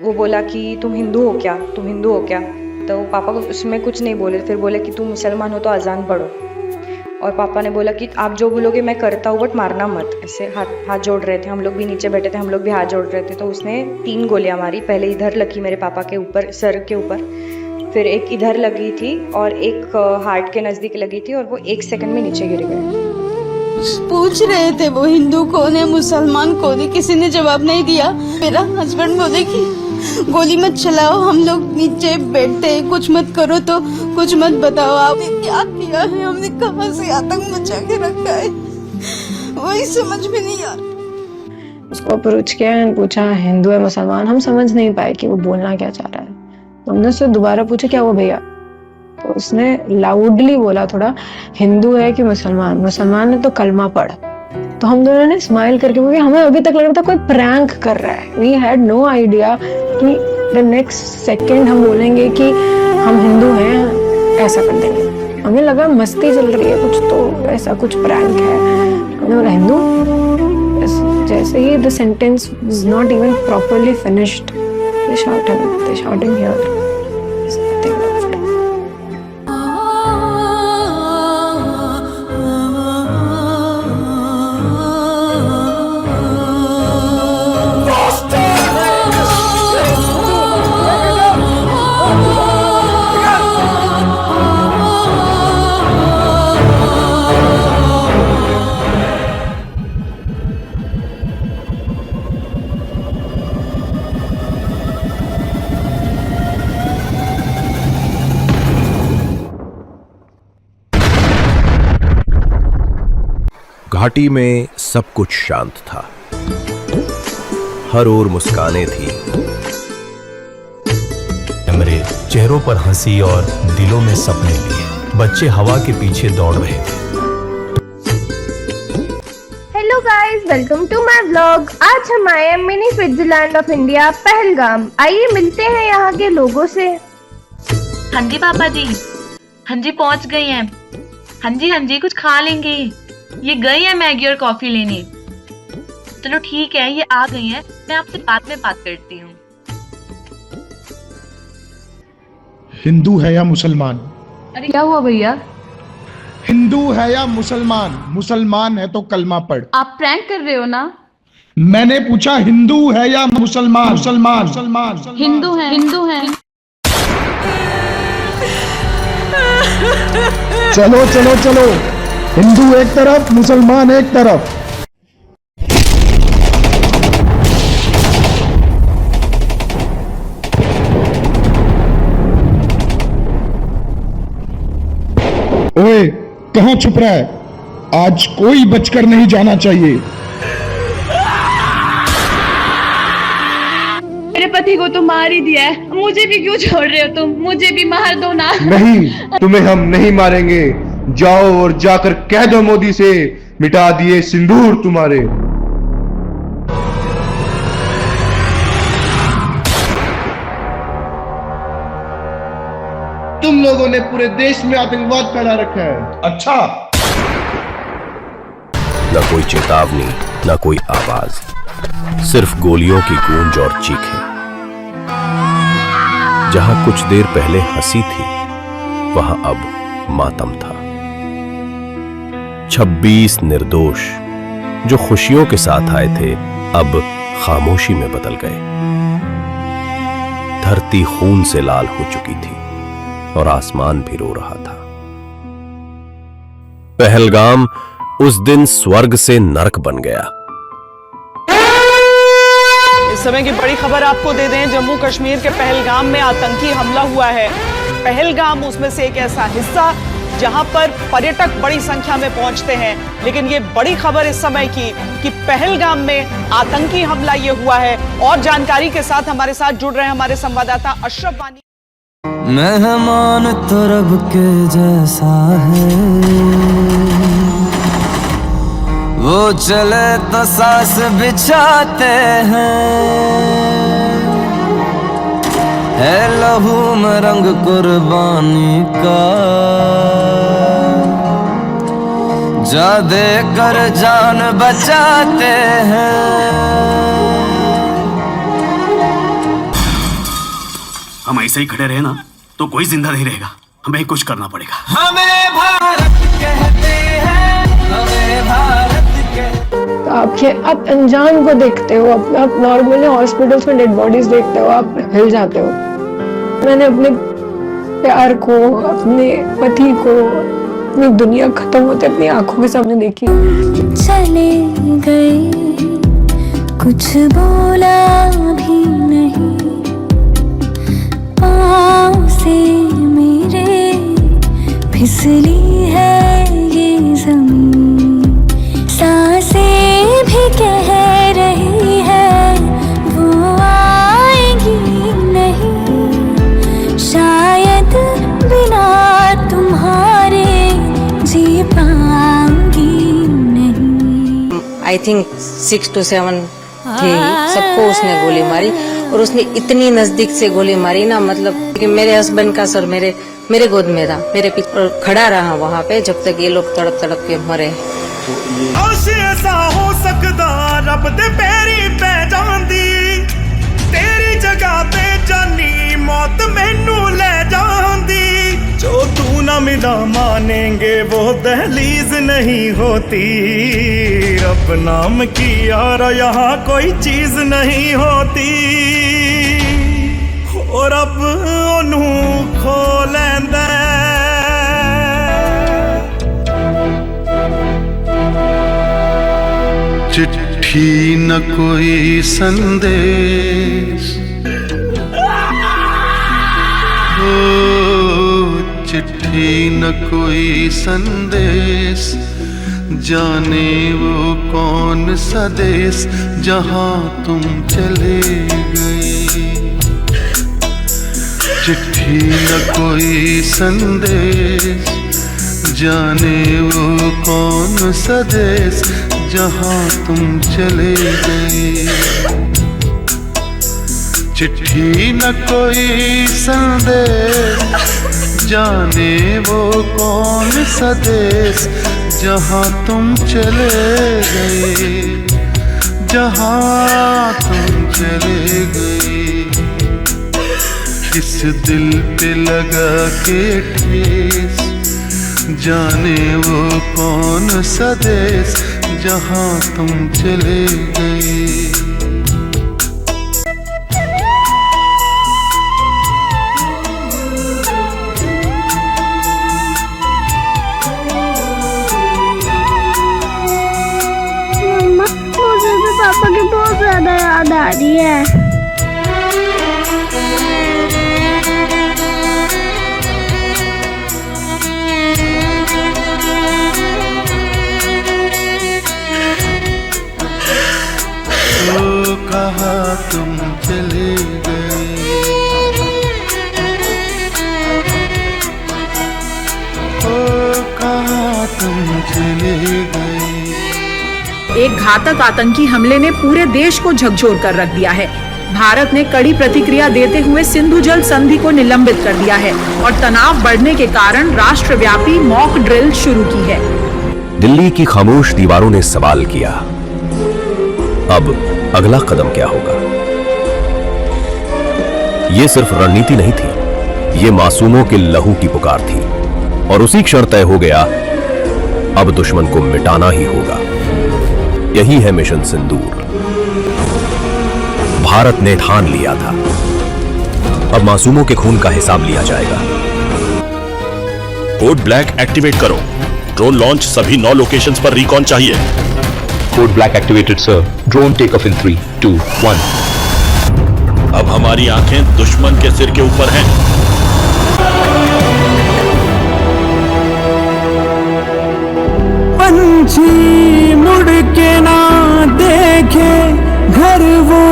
वो बोला कि तुम हिंदू हो क्या, तुम हिंदू हो क्या। तो पापा को उसमें कुछ नहीं बोले, फिर बोले कि तुम मुसलमान हो तो अजान पढ़ो। और पापा ने बोला कि आप जो बोलोगे मैं करता हूँ, बट मारना मत। ऐसे हाथ हाथ जोड़ रहे थे, हम लोग भी नीचे बैठे थे, हम लोग भी हाथ जोड़ रहे थे। तो उसने 3 गोलियां मारी। पहले इधर लगी मेरे पापा के ऊपर, सर के ऊपर, फिर एक इधर लगी थी और एक हार्ट के नज़दीक लगी थी, और वो 1 सेकंड में नीचे गिर गए। पूछ रहे थे वो हिंदू कौन है मुसलमान कौन है, किसी ने जवाब नहीं दिया। मेरा हस्बैंड बोले कि गोली मत चलाओ, हम लोग नीचे बैठते, कुछ मत करो तो कुछ मत बताओ। आपने क्या किया है, हमने कहां से आतंक मचा के रखा है, वही समझ में नहीं आ रहा। उसको अप्रोच किया एंड पूछा हिंदू है मुसलमान। हम समझ नहीं पाए कि वो बोलना क्या चाह रहा है, तो हमने उससे दोबारा पूछा क्या हुआ भैया। तो उसने लाउडली बोला थोड़ा, हिंदू है कि मुसलमान, मुसलमान है तो कलमा पढ़। तो हम दोनों ने स्माइल करके बोले, हमें अभी तक लग रहा था कोई प्रैंक कर रहा है। वी हैड नो आइडिया कि द नेक्स्ट सेकेंड हम बोलेंगे कि हम हिंदू हैं, ऐसा कर देंगे। हमें लगा मस्ती चल रही है कुछ, तो ऐसा कुछ प्रैंक है। हमने बोला हिंदू। जैसे ही the sentence was not even properly finished, they shot him here. Nothing left. घाटी में सब कुछ शांत था, हर ओर मुस्कानें थी। मेरे चेहरों पर हंसी और दिलों में सपने लिए बच्चे हवा के पीछे दौड़ रहे थे। Hello guys, welcome to my vlog. आज हम आए हैं mini Switzerland of India, Pahalgam. आइए मिलते हैं यहाँ के लोगों से। हाँ जी पापा जी, हाँ जी पहुँच गए हैं। हाँ जी कुछ खा लेंगे। ये गए हैं मैगी और कॉफी लेने। चलो ठीक है, ये आ गई हैं, मैं आपसे बाद में बात करती हूँ। हिंदू है या मुसलमान? अरे क्या हुआ भैया? हिंदू है या मुसलमान? मुसलमान है तो कलमा पढ़। आप प्रैंक कर रहे हो ना? मैंने पूछा हिंदू है या मुसलमान? मुसलमान मुसलमान हिंदू है, हिंदू है। चलो चलो चलो, हिंदू एक तरफ, मुसलमान एक तरफ। ओए, कहां छुप रहा है? आज कोई बचकर नहीं जाना चाहिए। मेरे पति को तो मार ही दिया है, मुझे भी क्यों छोड़ रहे हो तुम? मुझे भी मार दो ना। नहीं, तुम्हें हम नहीं मारेंगे। जाओ और जाकर कह दो मोदी से, मिटा दिए सिंदूर तुम्हारे। तुम लोगों ने पूरे देश में आतंकवाद फैला रखा है। अच्छा, न कोई चेतावनी, न कोई आवाज, सिर्फ गोलियों की गूंज और चीखें। जहां कुछ देर पहले हंसी थी, वहां अब मातम था। 26 निर्दोष जो खुशियों के साथ आए थे, अब खामोशी में बदल गए। धरती खून से लाल हो चुकी थी और आसमान भी रो रहा था। पहलगाम उस दिन स्वर्ग से नरक बन गया। इस समय की बड़ी खबर आपको दे दें, जम्मू कश्मीर के पहलगाम में आतंकी हमला हुआ है। पहलगाम उसमें से एक ऐसा हिस्सा जहां पर पर्यटक बड़ी संख्या में पहुंचते हैं, लेकिन ये बड़ी खबर इस समय की कि पहलगाम में आतंकी हमला ये हुआ है। और जानकारी के साथ हमारे साथ जुड़ रहे हैं हमारे संवाददाता अशरफ वानी। मेहमान तो रब के जैसा है, वो चले तो सांस बिछाते हैं। है लहू में रंग कुर्बानी का, जा दे कर जान बचाते हैं। ऐसे ही खड़े रहे ना तो कोई जिंदा नहीं रहेगा, हमें कुछ करना पड़ेगा। हमें भारत कहते हैं, हमें भारत कहते हैं। आप अनजान को देखते हो, आप नॉर्मली हॉस्पिटल्स में डेड बॉडीज देखते हो, आप हिल जाते हो। मैंने अपने प्यार को, अपने पति को, अपनी दुनिया खत्म होते अपनी आंखों के सामने देखी। चले गए, कुछ बोला भी नहीं, पाँव से मेरे फिसली है ये ज़मीन, सांसें भी कह रही है वो आएगी नहीं, शायद बिना तुम्हारे जी पाऊंगी नहीं। आई थिंक 6 to 7 थे, सबको उसने गोली मारी और उसने इतनी नजदीक से गोली मारी ना, मतलब कि मेरे हस्बैंड का सर मेरे गोद में था, मेरे पीछे खड़ा रहा वहाँ पे जब तक ये लोग तड़प तड़प के मरे। ऐसा हो सकता रब दे पैरी पै जांदी, तेरी जगह ते जानी मौत मैनू ले जांदी, जो तू ना मिला मानेंगे वो दहलीज नहीं होती, रब नाम की यार यहाँ कोई चीज नहीं होती, और अब ओनू खो लैंदा चिट्ठी न कोई संदेश, चिट्ठी न कोई संदेश, जाने वो कौन सा देश जहाँ तुम चले गए, चिट्ठी न कोई संदेश, जाने वो कौन सा देश जहाँ तुम चले गए, चिट्ठी न कोई संदेश, जाने वो कौन सा देश जहाँ तुम चले गए, जहाँ तुम चले गए, किस दिल पे लगा के ठेस, जाने वो कौन सा देश जहाँ तुम चले गए। मुझे भी पापा की बहुत ज्यादा याद आ रही है। तो कहाँ तुम चले गए, तो कहाँ तुम चले गए। एक घातक आतंकी हमले ने पूरे देश को झकझोर कर रख दिया है। भारत ने कड़ी प्रतिक्रिया देते हुए सिंधु जल संधि को निलंबित कर दिया है और तनाव बढ़ने के कारण राष्ट्रव्यापी मॉक ड्रिल शुरू की है। दिल्ली की खामोश दीवारों ने सवाल किया, अब अगला कदम क्या होगा? ये सिर्फ रणनीति नहीं थी, ये मासूमों के लहू की पुकार थी और उसी क्षण तय हो गया, अब दुश्मन को मिटाना ही होगा। यही है मिशन सिंदूर। भारत ने ठान लिया था, अब मासूमों के खून का हिसाब लिया जाएगा। कोड ब्लैक एक्टिवेट करो, ड्रोन लॉन्च सभी 9 लोकेशंस पर रिकॉन चाहिए। Code black activated sir, drone take off in 3, 2, 1। अब हमारी आंखें दुश्मन के सिर के ऊपर हैं। पंछी मुड़ के ना देखे घर वो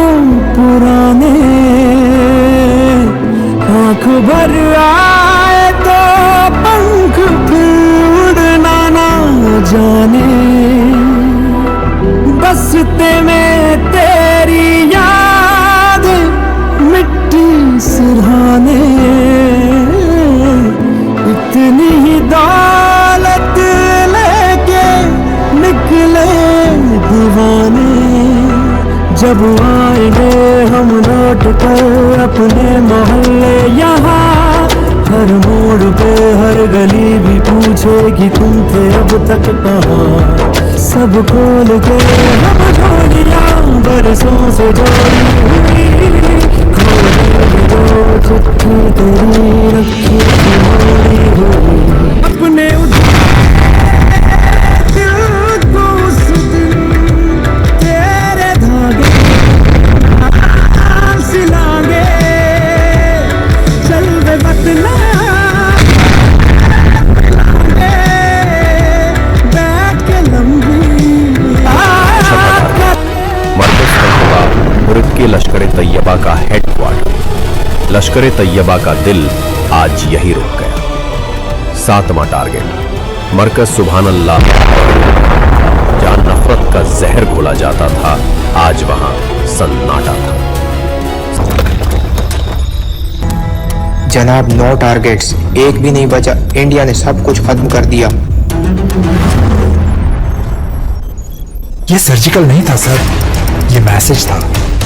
पुराने, आंख भर आए तो पंख उड़ना ना जाने, बसते में तेरी याद मिट्टी सिरहाने, इतनी ही दौलत लेके निकले दीवाने। जब आएंगे हम लौट कर अपने मोहल्ले यहाँ, हर मोड़ पे हर गली भी पूछेगी तुम थे अब तक कहाँ। सब खोल के हम झोलियाँ बरसों से जोड़ी हुई, खोलेंगे वो चिट्ठी तेरी रखी मोड़ी हुई। अपने लश्कर तैयबा का हेडक्वार्टर, लश्कर तैयबा का दिल आज यही रुक गया। 7वां टारगेट मरकज सुभान अल्लाह, जहां नफरत का जहर घोला जाता था, आज वहां सन्नाटा था। जनाब 9 टारगेट्स, एक भी नहीं बचा। इंडिया ने सब कुछ खत्म कर दिया। ये सर्जिकल नहीं था सर, ये मैसेज था।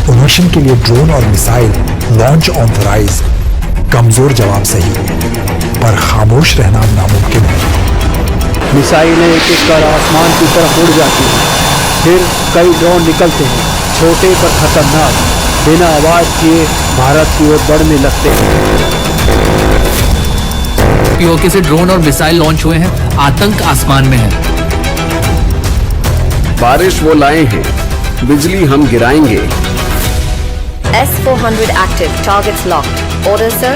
मिशन के लिए ड्रोन और मिसाइल लॉन्च ऑथराइज, कमजोर जवाब सही, पर खामोश रहना नामुमकिन है। मिसाइलें एक एक कर आसमान की तरफ उड़ जाती हैं, फिर कई ड्रोन निकलते हैं, छोटे पर खतरनाक, बिना आवाज किए भारत की ओर बढ़ने लगते हैं। पीओके से ड्रोन और मिसाइल लॉन्च हुए हैं, आतंक आसमान में है। बारिश वो लाए हैं, बिजली हम गिराएंगे। S-400 active. Targets locked. Order, sir.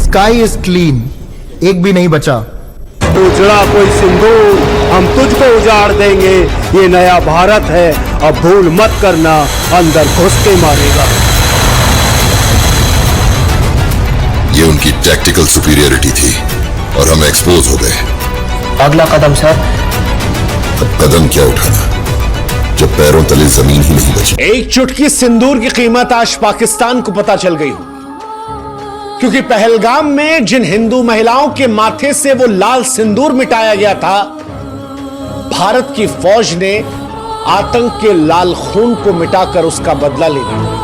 Sky is clean, एक भी नहीं बचा। उजड़ा कोई सिंदूर, हम तुझको उजाड़ देंगे। ये नया भारत है, अब भूल मत करना, अंदर घुस के मारेगा। ये उनकी टैक्टिकल सुपीरियरिटी थी और हम एक्सपोज हो गए। अगला कदम सर। अब कदम क्या उठाना जब पैरों तले जमीन ही नहीं बची। एक चुटकी सिंदूर की कीमत आज पाकिस्तान को पता चल गई, क्योंकि पहलगाम में जिन हिंदू महिलाओं के माथे से वो लाल सिंदूर मिटाया गया था, भारत की फौज ने आतंक के लाल खून को मिटाकर उसका बदला ले लिया।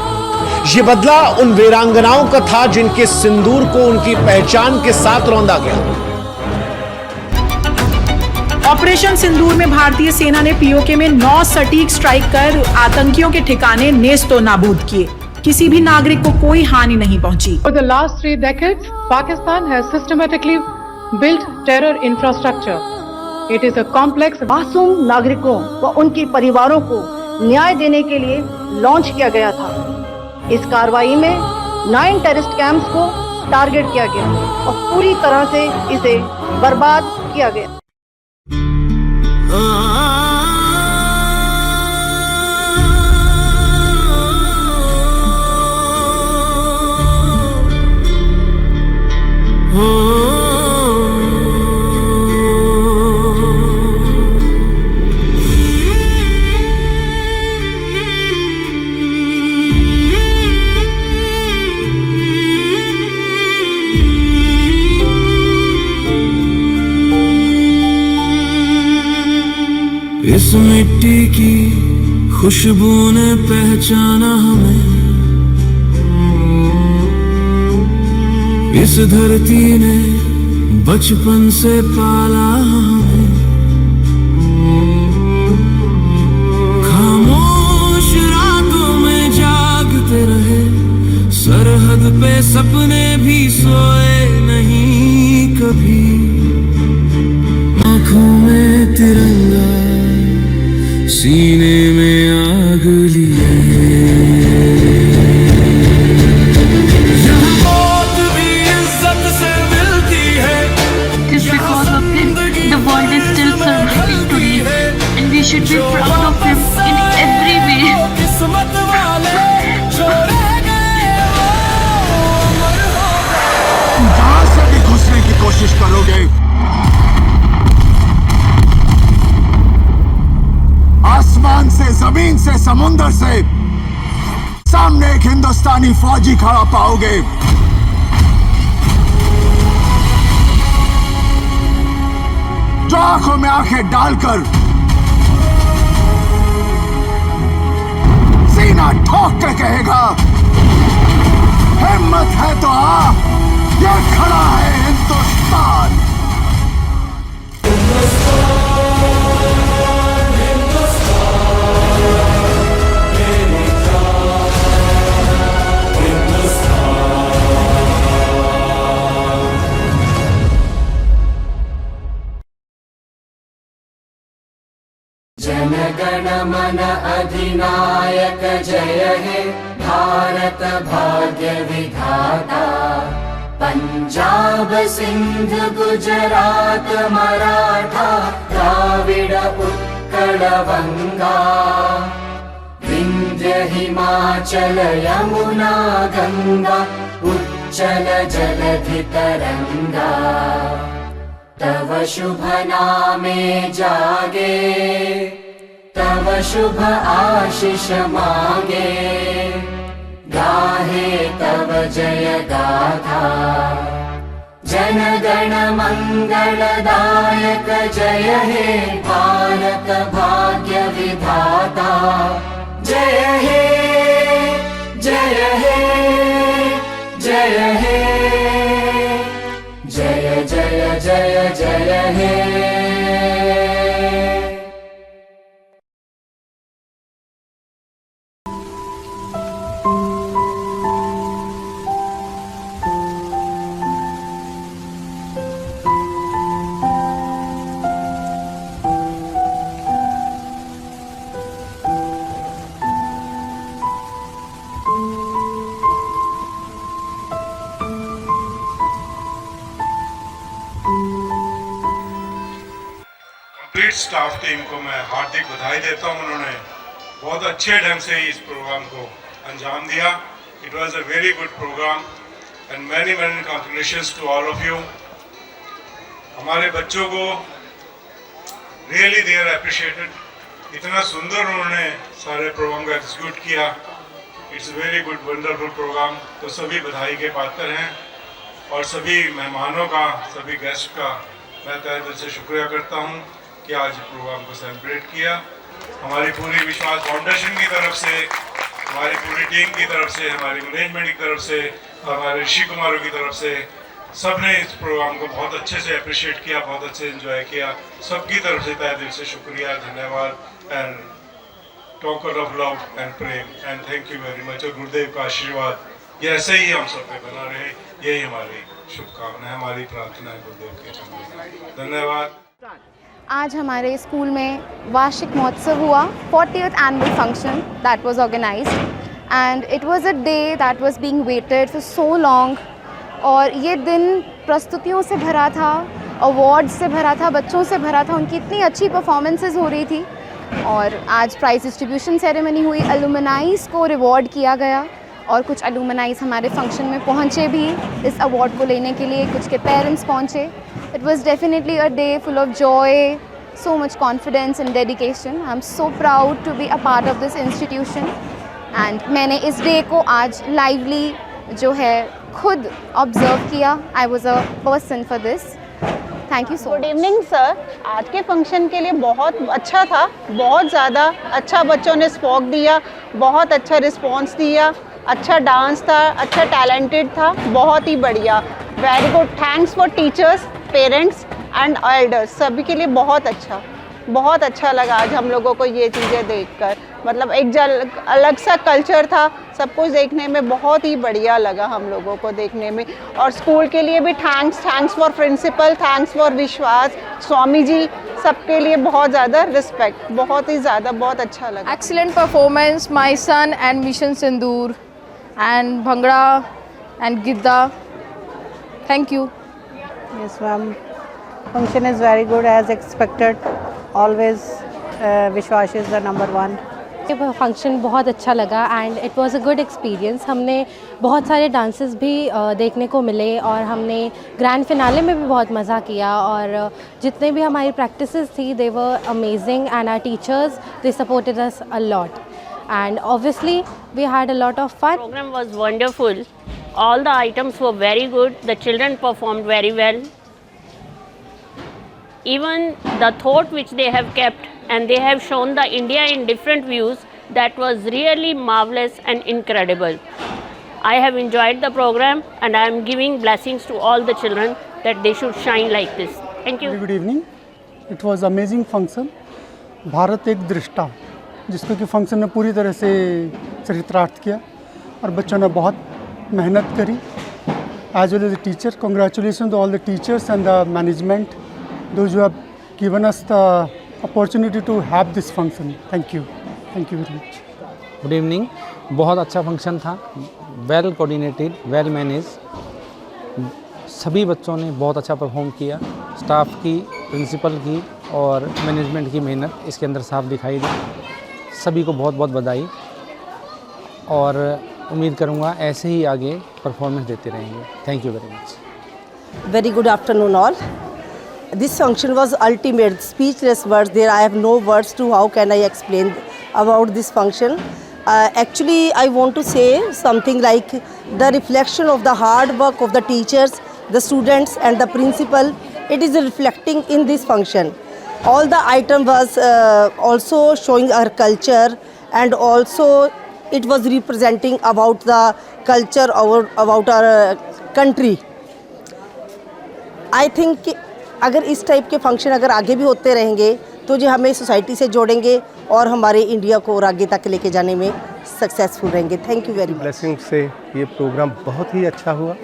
ये बदला उन वीरांगनाओं का था जिनके सिंदूर को उनकी पहचान के साथ रौंदा गया। ऑपरेशन सिंदूर में भारतीय सेना ने पीओके में 9 सटीक स्ट्राइक कर आतंकियों के ठिकाने नेस्तो नाबूद किए। किसी भी नागरिक को कोई हानि नहीं पहुंची। For the last 3 decades, Pakistan has systematically built terror infrastructure. It is a complex. मासूम नागरिकों व उनके परिवारों को न्याय देने के लिए लॉन्च किया गया था। इस कार्रवाई में 9 टेररिस्ट कैंप्स को टारगेट किया गया और पूरी तरह से इसे बर्बाद किया गया। इस मिट्टी की खुशबू ने पहचाना हमें, इस धरती ने बचपन से पाला हमें। खामोश रातों में जागते रहे, सरहद पे सपने भी सोए नहीं कभी। आँखों में तिरंगा, सीने में आग लिए, यहाँ मौत भी इज्जत से मिलती है। Just because of him, the world is still surviving today, and we should be proud of him in every way. किस्मत वाले जो रह गए वो अमर हो गए। जहाँ से भी घुसने की कोशिश करोगे, आसमान से, जमीन से, समुंदर से सामने एक हिंदुस्तानी फौजी खड़ा पाओगे जो आंखों में आंखें डालकर सीना ठोक के कहेगा, हिम्मत है तो आ, ये खड़ा है हिंदुस्तान। जनगण मन अधिनायक जय हे भारत भाग्य विधाता। पंजाब सिंध गुजरात मराठा द्राविड उत्कल बंगा। विंध्य हिमाचल यमुना गंगा उच्चल जलधि तरंगा। तव शुभ नामे जागे तव शुभ आशीष मांगे। गाहे तव जय गाथा जन गण मंगलदायक जय हे भारत भाग्य विधाता। जय हे जय हे जय हे जय जय जय जय हे। कंप्लीट स्टाफ टीम को मैं हार्दिक बधाई देता हूं। उन्होंने बहुत अच्छे ढंग से इस प्रोग्राम को अंजाम दिया। It was a very good program and many many congratulations to all of you. हमारे बच्चों को रियली दे आर अप्रिशिएटेड। इतना सुंदर उन्होंने सारे प्रोग्राम को एग्जीक्यूट किया। It's very good wonderful program. तो सभी बधाई के पात्र हैं और सभी मेहमानों का, सभी गेस्ट का मैं तहे दिल से शुक्रिया करता हूं कि आज प्रोग्राम को सेलिब्रेट किया। हमारी पूरी विश्वास फाउंडेशन की तरफ से, हमारी पूरी टीम की तरफ से, हमारी मैनेजमेंट की तरफ से, हमारे ऋषि कुमारों की तरफ से सब ने इस प्रोग्राम को बहुत अच्छे से अप्रिशिएट किया, बहुत अच्छे से एंजॉय किया। सबकी तरफ से तहे दिल से शुक्रिया, धन्यवाद and token of love and Prem and thank you very much. और गुरुदेव का आशीर्वाद ये ऐसे ही हम सब पे बना रहे, यही हमारी शुभकामनाएं, हमारी प्रार्थना है गुरुदेव के चरणों में। धन्यवाद। आज हमारे स्कूल में वार्षिक महोत्सव हुआ, 40th annual function that was organized and it was a day that was being waited for so long. और ये दिन प्रस्तुतियों से भरा था, अवार्ड्स से भरा था, बच्चों से भरा था। उनकी इतनी अच्छी परफॉर्मेंसेस हो रही थी। और आज प्राइज़ डिस्ट्रीब्यूशन सेरेमनी हुई, अलुमनाइज़ को रिवॉर्ड किया गया और कुछ अलुमनाइज़ हमारे फंक्शन में पहुँचे भी इस अवार्ड को लेने के लिए, कुछ के पेरेंट्स पहुँचे। It was definitely a day full of joy, so much confidence and dedication. I'm so proud to be a part of this institution. And मैंने इस day को आज lively जो है खुद observe किया. I was a person for this. Thank you so much. Good evening sir. आज के फंक्शन के लिए बहुत अच्छा था, बहुत ज़्यादा अच्छा बच्चों ने स्पोक दिया, बहुत अच्छा रिस्पॉन्स दिया, अच्छा डांस था, अच्छा टैलेंटेड था, बहुत ही बढ़िया। Very good. Thanks for teachers, parents and elders, सभी के लिए बहुत अच्छा लगा आज हम लोगों को ये चीज़ें देखकर। मतलब एक अलग सा कल्चर था, सब कुछ देखने में बहुत ही बढ़िया लगा हम लोगों को देखने में। और स्कूल के लिए भी thanks for principal, thanks for Vishwas, Swami जी, सबके लिए बहुत ज़्यादा रिस्पेक्ट, बहुत ही ज़्यादा, बहुत अच्छा लगा। Excellent performance, my son and mission Sindoor and bhangra and giddha. Thank you. Yes ma'am, function is very good as expected. Always Vishwas is the number one. ये फंक्शन बहुत अच्छा लगा and it was a good experience. हमने बहुत सारे dances भी देखने को मिले और हमने ग्रैंड फिनाले में भी बहुत मज़ा किया। और जितने भी हमारी प्रैक्टिसेस थी they were amazing and our teachers they supported us a lot. and obviously we had a lot of fun. The program was wonderful. All the items were very good. The children performed very well. Even the thought which they have kept, and they have shown the India in different views, that was really marvelous and incredible. I have enjoyed the program and I am giving blessings to all the children that they should shine like this. Thank you. Good evening. It was amazing function. Bharat एक दृष्टा, जिसको कि function ने पूरी तरह से चरितार्थ किया और बच्चों ने बहुत मेहनत करी. As well as the teacher, congratulations to all the teachers and the management, those who have given us the opportunity to have this function. Thank you. Thank you very much. Good evening. बहुत अच्छा function था, well coordinated, well manage. सभी बच्चों ने बहुत अच्छा perform किया. Staff की, प्रिंसिपल की और मैनेजमेंट की मेहनत इसके अंदर साफ दिखाई दी. सभी को बहुत बहुत बधाई और उम्मीद करूँगा ऐसे ही आगे परफॉर्मेंस देते रहेंगे. Thank you very much. Very good afternoon all. This function was ultimate, speechless words there. I have no words to how can I explain about this function. Actually, I want to say something like the reflection of the hard work of the teachers, the students and the principal. It is reflecting in this function. All the item was also showing our culture, and also it was representing about the culture about our country. I think अगर इस type के function अगर आगे भी होते रहेंगे तो जो हमें सोसाइटी से जोड़ेंगे और हमारे इंडिया को और आगे तक लेके जाने में सक्सेसफुल रहेंगे. Thank you very much. Blessing से ये प्रोग्राम बहुत ही अच्छा हुआ.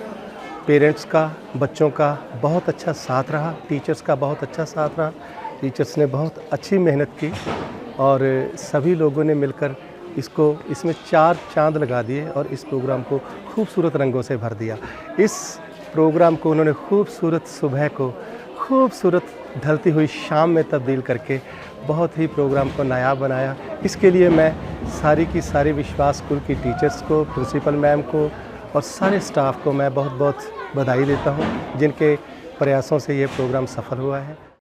पेरेंट्स का, बच्चों का बहुत अच्छा साथ रहा, टीचर्स का बहुत अच्छा साथ रहा. टीचर्स ने बहुत अच्छी मेहनत की और सभी लोगों ने मिलकर इसमें 4 चांद लगा दिए और इस प्रोग्राम को खूबसूरत रंगों से भर दिया. इस प्रोग्राम को उन्होंने खूबसूरत सुबह को खूबसूरत ढलती हुई शाम में तब्दील करके बहुत ही प्रोग्राम को नायाब बनाया. इसके लिए मैं सारी की सारी विश्वास स्कूल की टीचर्स को, प्रिंसिपल मैम को और सारे स्टाफ को मैं बहुत बहुत बधाई देता हूँ, जिनके प्रयासों से ये प्रोग्राम सफल हुआ है.